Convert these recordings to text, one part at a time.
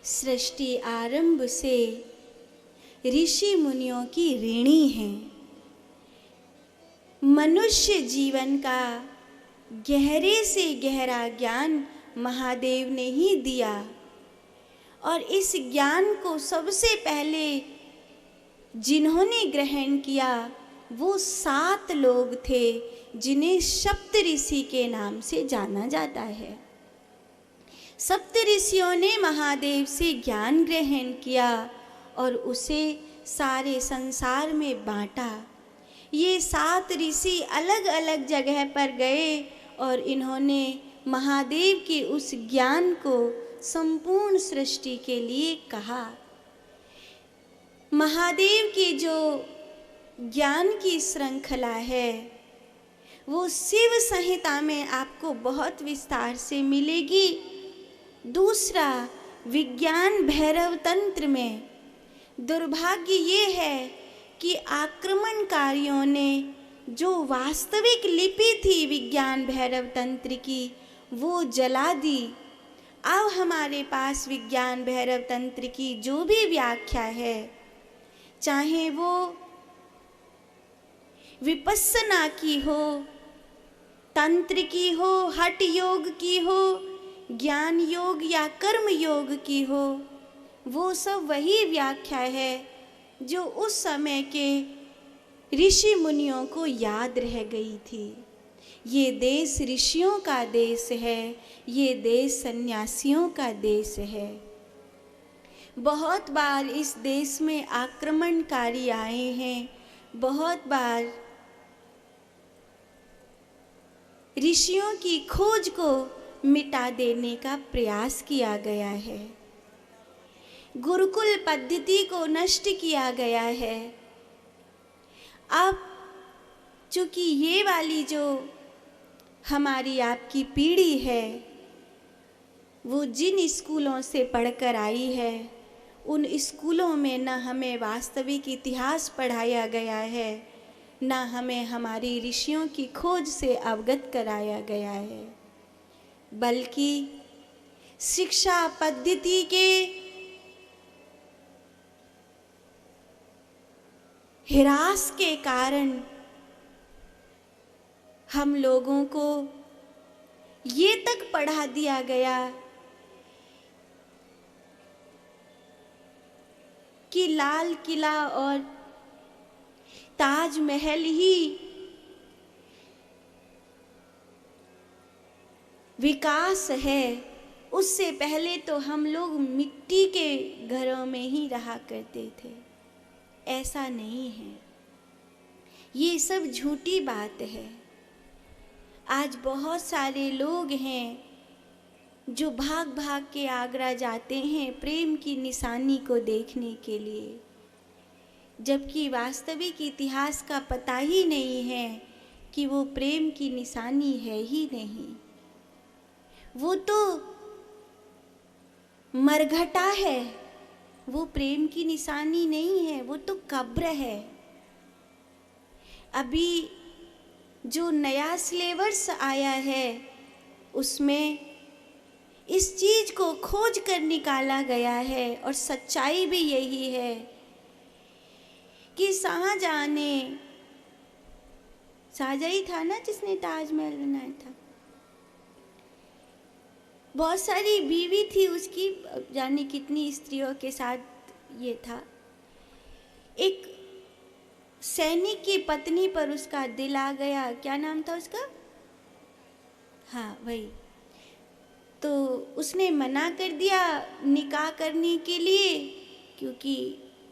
सृष्टि आरंभ से ऋषि मुनियों की ऋणी हैं। मनुष्य जीवन का गहरे से गहरा ज्ञान महादेव ने ही दिया और इस ज्ञान को सबसे पहले जिन्होंने ग्रहण किया वो 7 लोग थे जिन्हें सप्त ऋषि के नाम से जाना जाता है। सप्त ऋषियों ने महादेव से ज्ञान ग्रहण किया और उसे सारे संसार में बांटा। ये 7 ऋषि अलग अलग जगह पर गए और इन्होंने महादेव के उस ज्ञान को संपूर्ण सृष्टि के लिए कहा। महादेव की जो ज्ञान की श्रृंखला है वो शिव संहिता में आपको बहुत विस्तार से मिलेगी। दूसरा, विज्ञान भैरव तंत्र में दुर्भाग्य ये है कि आक्रमणकारियों ने जो वास्तविक लिपि थी विज्ञान भैरव तंत्र की वो जला दी। अब हमारे पास विज्ञान भैरव तंत्र की जो भी व्याख्या है, चाहे वो विपस्सना की हो, तंत्र की हो, हठ योग की हो, ज्ञान योग या कर्म योग की हो, वो सब वही व्याख्या है जो उस समय के ऋषि मुनियों को याद रह गई थी। ये देश ऋषियों का देश है, ये देश सन्यासियों का देश है। बहुत बार इस देश में आक्रमणकारी आए हैं, बहुत बार ऋषियों की खोज को मिटा देने का प्रयास किया गया है। गुरुकुल पद्धति को नष्ट किया गया है। अब चूंकि ये वाली जो हमारी आपकी पीढ़ी है वो जिन स्कूलों से पढ़कर आई है उन स्कूलों में न हमें वास्तविक इतिहास पढ़ाया गया है, न हमें हमारी ऋषियों की खोज से अवगत कराया गया है, बल्कि शिक्षा पद्धति के हिरास के कारण हम लोगों को ये तक पढ़ा दिया गया कि लाल किला और ताजमहल ही विकास है। उससे पहले तो हम लोग मिट्टी के घरों में ही रहा करते थे। ऐसा नहीं है, ये सब झूठी बात है। आज बहुत सारे लोग हैं जो भाग भाग के आगरा जाते हैं प्रेम की निशानी को देखने के लिए, जबकि वास्तविक इतिहास का पता ही नहीं है कि वो प्रेम की निशानी है ही नहीं। वो तो मरघटा है, वो प्रेम की निशानी नहीं है, वो तो कब्र है। अभी जो नया सिलेबस आया है उसमें इस चीज को खोज कर निकाला गया है और सच्चाई भी यही है कि शाहजहां ही था ना जिसने ताजमहल बनाया था। बहुत सारी बीवी थी उसकी, जाने कितनी स्त्रियों के साथ ये था। एक सैनिक की पत्नी पर उसका दिल आ गया, क्या नाम था उसका? हाँ वही। तो उसने मना कर दिया निकाह करने के लिए, क्योंकि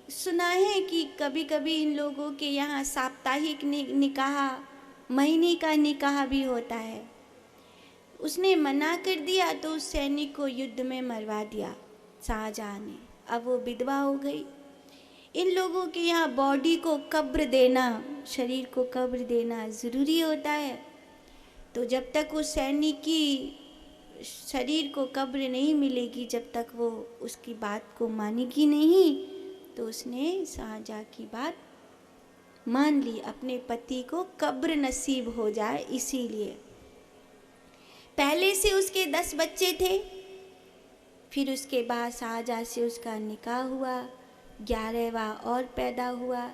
सुना है कि कभी कभी इन लोगों के यहाँ साप्ताहिक निकाह, महीने का निकाह भी होता है। उसने मना कर दिया तो उस सैनिक को युद्ध में मरवा दिया शाहजहां ने। अब वो विधवा हो गई। इन लोगों के यहाँ बॉडी को कब्र देना, शरीर को कब्र देना ज़रूरी होता है। तो जब तक उस सैनिक की शरीर को कब्र नहीं मिलेगी, जब तक वो उसकी बात को मानेगी नहीं, तो उसने शाहजहां की बात मान ली, अपने पति को कब्र नसीब हो जाए इसीलिए। पहले से उसके 10 बच्चे थे, फिर उसके बाद शाहजहाँ से उसका निकाह हुआ, 11वां और पैदा हुआ।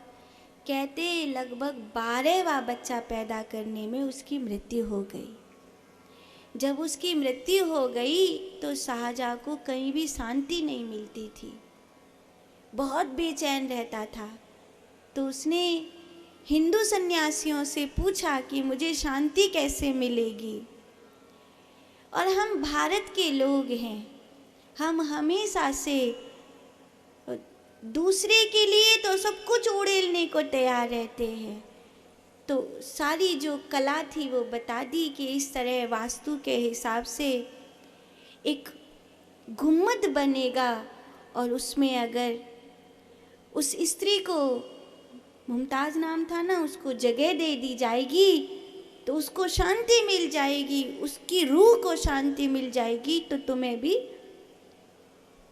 कहते लगभग 12वां बच्चा पैदा करने में उसकी मृत्यु हो गई। जब उसकी मृत्यु हो गई तो शाहजहाँ को कहीं भी शांति नहीं मिलती थी, बहुत बेचैन रहता था। तो उसने हिंदू सन्यासियों से पूछा कि मुझे शांति कैसे मिलेगी। और हम भारत के लोग हैं, हम हमेशा से दूसरे के लिए तो सब कुछ उड़ेलने को तैयार रहते हैं। तो सारी जो कला थी वो बता दी कि इस तरह वास्तु के हिसाब से एक गुम्मद बनेगा और उसमें अगर उस स्त्री को, मुमताज़ नाम था ना, उसको जगह दे दी जाएगी तो उसको शांति मिल जाएगी, उसकी रूह को शांति मिल जाएगी, तो तुम्हें भी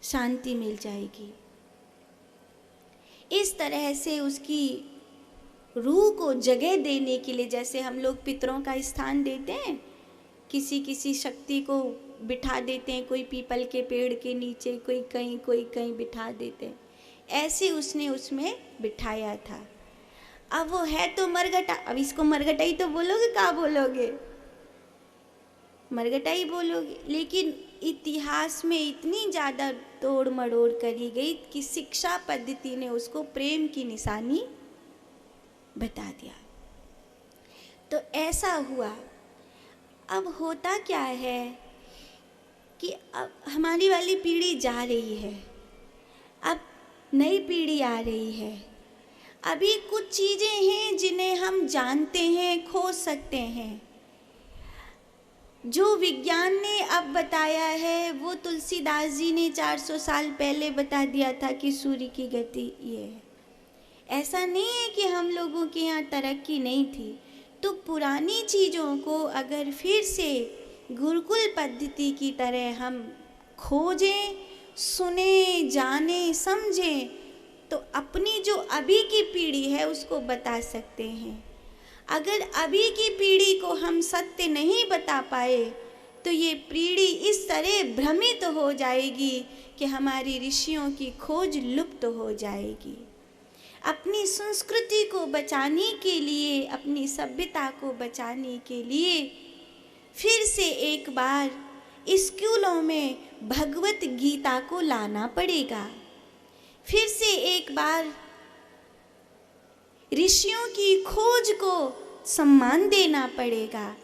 शांति मिल जाएगी। इस तरह से उसकी रूह को जगह देने के लिए, जैसे हम लोग पितरों का स्थान देते हैं, किसी किसी शक्ति को बिठा देते हैं, कोई पीपल के पेड़ के नीचे, कोई कहीं बिठा देते हैं, ऐसे उसने उसमें बिठाया था। अब वो है तो मरघटा, अब इसको मरघटा ही तो बोलोगे, क्या बोलोगे, मरघटा ही बोलोगे। लेकिन इतिहास में इतनी ज़्यादा तोड़ मड़ोड़ करी गई कि शिक्षा पद्धति ने उसको प्रेम की निशानी बता दिया। तो ऐसा हुआ। अब होता क्या है कि अब हमारी वाली पीढ़ी जा रही है, अब नई पीढ़ी आ रही है। अभी कुछ चीज़ें हैं जिन्हें हम जानते हैं, खोज सकते हैं। जो विज्ञान ने अब बताया है वो तुलसीदास जी ने 400 साल पहले बता दिया था कि सूर्य की गति ये है। ऐसा नहीं है कि हम लोगों के यहाँ तरक्की नहीं थी। तो पुरानी चीज़ों को अगर फिर से गुरुकुल पद्धति की तरह हम खोजें, सुने, जाने, समझें, तो अपनी जो अभी की पीढ़ी है उसको बता सकते हैं। अगर अभी की पीढ़ी को हम सत्य नहीं बता पाए तो ये पीढ़ी इस तरह भ्रमित हो जाएगी कि हमारी ऋषियों की खोज लुप्त हो जाएगी। अपनी संस्कृति को बचाने के लिए, अपनी सभ्यता को बचाने के लिए फिर से एक बार स्कूलों में भगवत गीता को लाना पड़ेगा। फिर से एक बार ऋषियों की खोज को सम्मान देना पड़ेगा।